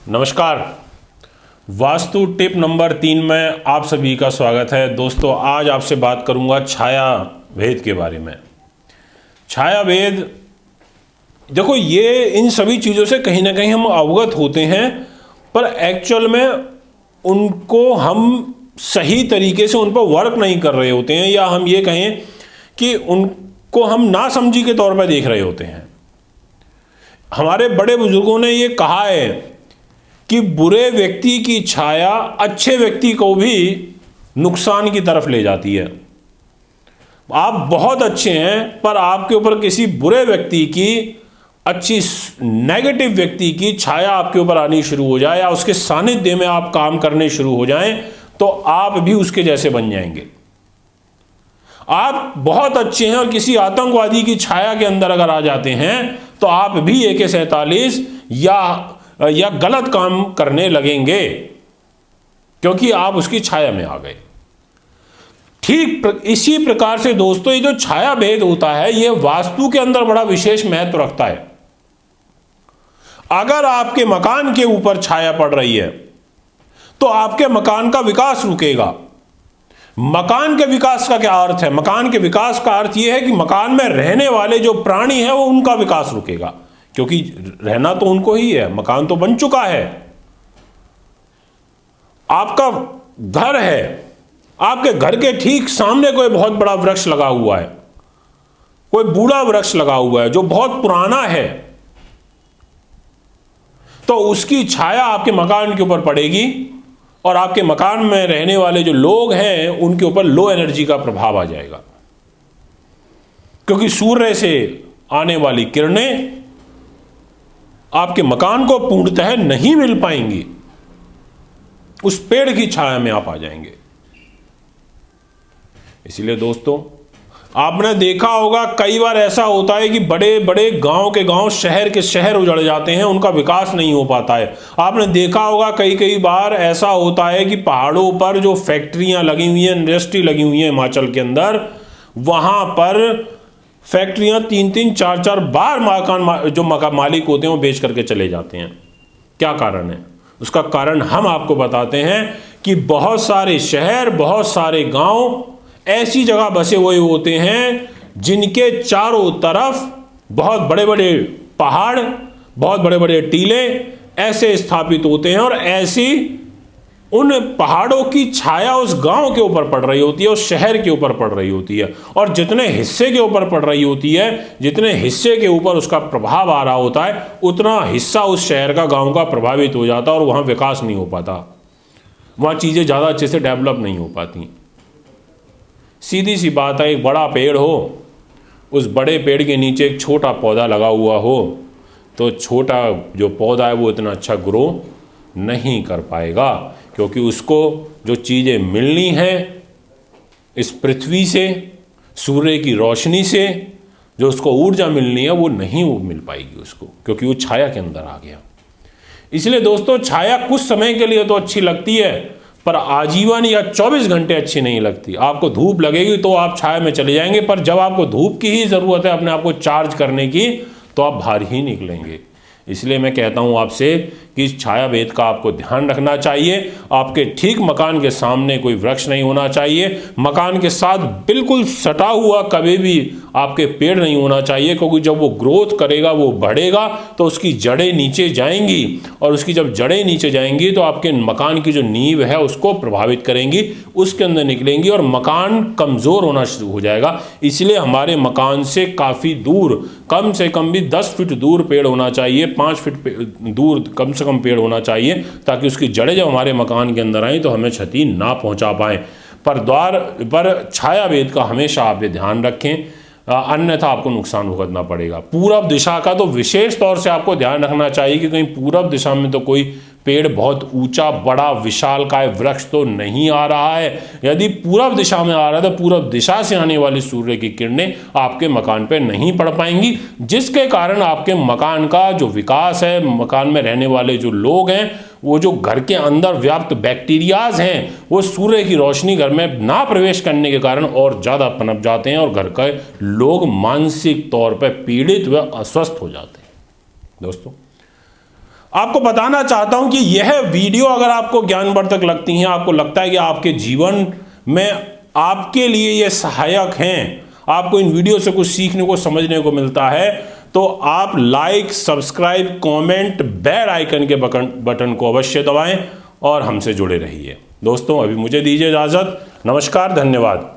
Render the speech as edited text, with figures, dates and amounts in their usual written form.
नमस्कार। Vastu tip number 3 में आप सभी का स्वागत है। दोस्तों, आज आपसे बात करूंगा छाया भेद के बारे में। छाया भेद, देखो, ये इन सभी चीज़ों से कहीं ना कहीं हम अवगत होते हैं, पर एक्चुअल में उनको हम सही तरीके से उन पर वर्क नहीं कर रहे होते हैं, या हम ये कहें कि उनको हम नासमझी के तौर पर देख रहे होते हैं। हमारे बड़े बुजुर्गों ने ये कहा है कि बुरे व्यक्ति की छाया अच्छे व्यक्ति को भी नुकसान की तरफ ले जाती है। आप बहुत अच्छे हैं, पर आपके ऊपर किसी बुरे व्यक्ति की, अच्छी नेगेटिव व्यक्ति की छाया आपके ऊपर आनी शुरू हो जाए, या उसके सानिध्य में आप काम करने शुरू हो जाएं, तो आप भी उसके जैसे बन जाएंगे। आप बहुत अच्छे हैं और किसी आतंकवादी की छाया के अंदर अगर आ जाते हैं, तो आप भी AK-47 या गलत काम करने लगेंगे, क्योंकि आप उसकी छाया में आ गए। ठीक इसी प्रकार से दोस्तों, ये जो छाया भेद होता है, ये वास्तु के अंदर बड़ा विशेष महत्व रखता है। अगर आपके मकान के ऊपर छाया पड़ रही है, तो आपके मकान का विकास रुकेगा। मकान के विकास का क्या अर्थ है? मकान के विकास का अर्थ यह है कि मकान में रहने वाले जो प्राणी हैं, वो उनका विकास रुकेगा, क्योंकि रहना तो उनको ही है, मकान तो बन चुका है। आपका घर है, आपके घर के ठीक सामने कोई बहुत बड़ा वृक्ष लगा हुआ है, कोई बूढ़ा वृक्ष लगा हुआ है जो बहुत पुराना है, तो उसकी छाया आपके मकान के ऊपर पड़ेगी, और आपके मकान में रहने वाले जो लोग हैं, उनके ऊपर लो एनर्जी का प्रभाव आ जाएगा, क्योंकि सूर्य से आने वाली किरणें आपके मकान को पूर्णतः नहीं मिल पाएंगी। उस पेड़ की छाया में आप आ जाएंगे। इसलिए दोस्तों, आपने देखा होगा कई बार ऐसा होता है कि बड़े बड़े गांव के गांव, शहर के शहर उजड़ जाते हैं, उनका विकास नहीं हो पाता है। आपने देखा होगा कई बार ऐसा होता है कि पहाड़ों पर जो फैक्ट्रियां लगी हुई हैं, इंडस्ट्री लगी हुई है हिमाचल के अंदर, वहां पर फैक्ट्रियां 3-3, 4-4 बार मकान जो मालिक होते हैं वो बेच करके चले जाते हैं। क्या कारण है? उसका कारण हम आपको बताते हैं कि बहुत सारे शहर, बहुत सारे गांव ऐसी जगह बसे हुए होते हैं जिनके चारों तरफ बहुत बड़े बड़े पहाड़, बहुत बड़े बड़े टीले ऐसे स्थापित होते हैं, और ऐसी उन पहाड़ों की छाया उस गांव के ऊपर पड़ रही होती है, उस शहर के ऊपर पड़ रही होती है, और जितने हिस्से के ऊपर पड़ रही होती है, जितने हिस्से के ऊपर उसका प्रभाव आ रहा होता है, उतना हिस्सा उस शहर का, गांव का प्रभावित हो जाता है, और वहां विकास नहीं हो पाता, वहां चीजें ज्यादा अच्छे से डेवलप नहीं हो पाती। सीधी सी बात है, एक बड़ा पेड़ हो, उस बड़े पेड़ के नीचे एक छोटा पौधा लगा हुआ हो, तो छोटा जो पौधा है वो इतना अच्छा ग्रो नहीं कर पाएगा, क्योंकि उसको जो चीज़ें मिलनी हैं इस पृथ्वी से, सूर्य की रोशनी से, जो उसको ऊर्जा मिलनी है, वो नहीं मिल पाएगी उसको, क्योंकि वो छाया के अंदर आ गया। इसलिए दोस्तों, छाया कुछ समय के लिए तो अच्छी लगती है, पर आजीवन या 24 घंटे अच्छी नहीं लगती। आपको धूप लगेगी तो आप छाया में चले जाएंगे, पर जब आपको धूप की ही ज़रूरत है अपने आप को चार्ज करने की, तो आप बाहर ही निकलेंगे। इसलिए मैं कहता हूं आपसे कि इस छाया भेद का आपको ध्यान रखना चाहिए। आपके ठीक मकान के सामने कोई वृक्ष नहीं होना चाहिए, मकान के साथ बिल्कुल सटा हुआ कभी भी आपके पेड़ नहीं होना चाहिए, क्योंकि जब वो ग्रोथ करेगा, वो बढ़ेगा, तो उसकी जड़ें नीचे जाएंगी, और उसकी जब जड़ें नीचे जाएंगी तो आपके मकान की जो नींव है उसको प्रभावित करेंगी, उसके अंदर निकलेंगी, और मकान कमज़ोर होना शुरू हो जाएगा। इसलिए हमारे मकान से काफ़ी दूर, कम से कम भी 10 फीट दूर पेड़ होना चाहिए, 5 फीट दूर कम से कम पेड़ होना चाहिए, ताकि उसकी जड़ें जब हमारे मकान के अंदर आएँ तो हमें क्षति ना पहुंचा पाएँ। पर द्वार पर छाया भेद का हमेशा आप ये ध्यान रखें, अन्यथा आपको नुकसान भुगतना पड़ेगा। पूरब दिशा का तो विशेष तौर से आपको ध्यान रखना चाहिए कि कहीं पूरब दिशा में तो कोई पेड़ बहुत ऊंचा, बड़ा, विशालकाय वृक्ष तो नहीं आ रहा है। यदि पूरब दिशा में आ रहा है तो पूरब दिशा से आने वाली सूर्य की किरणें आपके मकान पर नहीं पड़ पाएंगी, जिसके कारण आपके मकान का जो विकास है, मकान में रहने वाले जो लोग हैं, वो जो घर के अंदर व्याप्त बैक्टीरियाज हैं, वो सूर्य की रोशनी घर में ना प्रवेश करने के कारण और ज़्यादा पनप जाते हैं, और घर के लोग मानसिक तौर पर पीड़ित व अस्वस्थ हो जाते हैं। दोस्तों, आपको बताना चाहता हूं कि यह वीडियो अगर आपको ज्ञानवर्धक लगती हैं, आपको लगता है कि आपके जीवन में आपके लिए ये सहायक हैं, आपको इन वीडियो से कुछ सीखने को समझने को मिलता है, तो आप like, subscribe, comment, bell icon के बटन को अवश्य दबाएं और हमसे जुड़े रहिए। दोस्तों अभी मुझे दीजिए इजाजत। नमस्कार, धन्यवाद।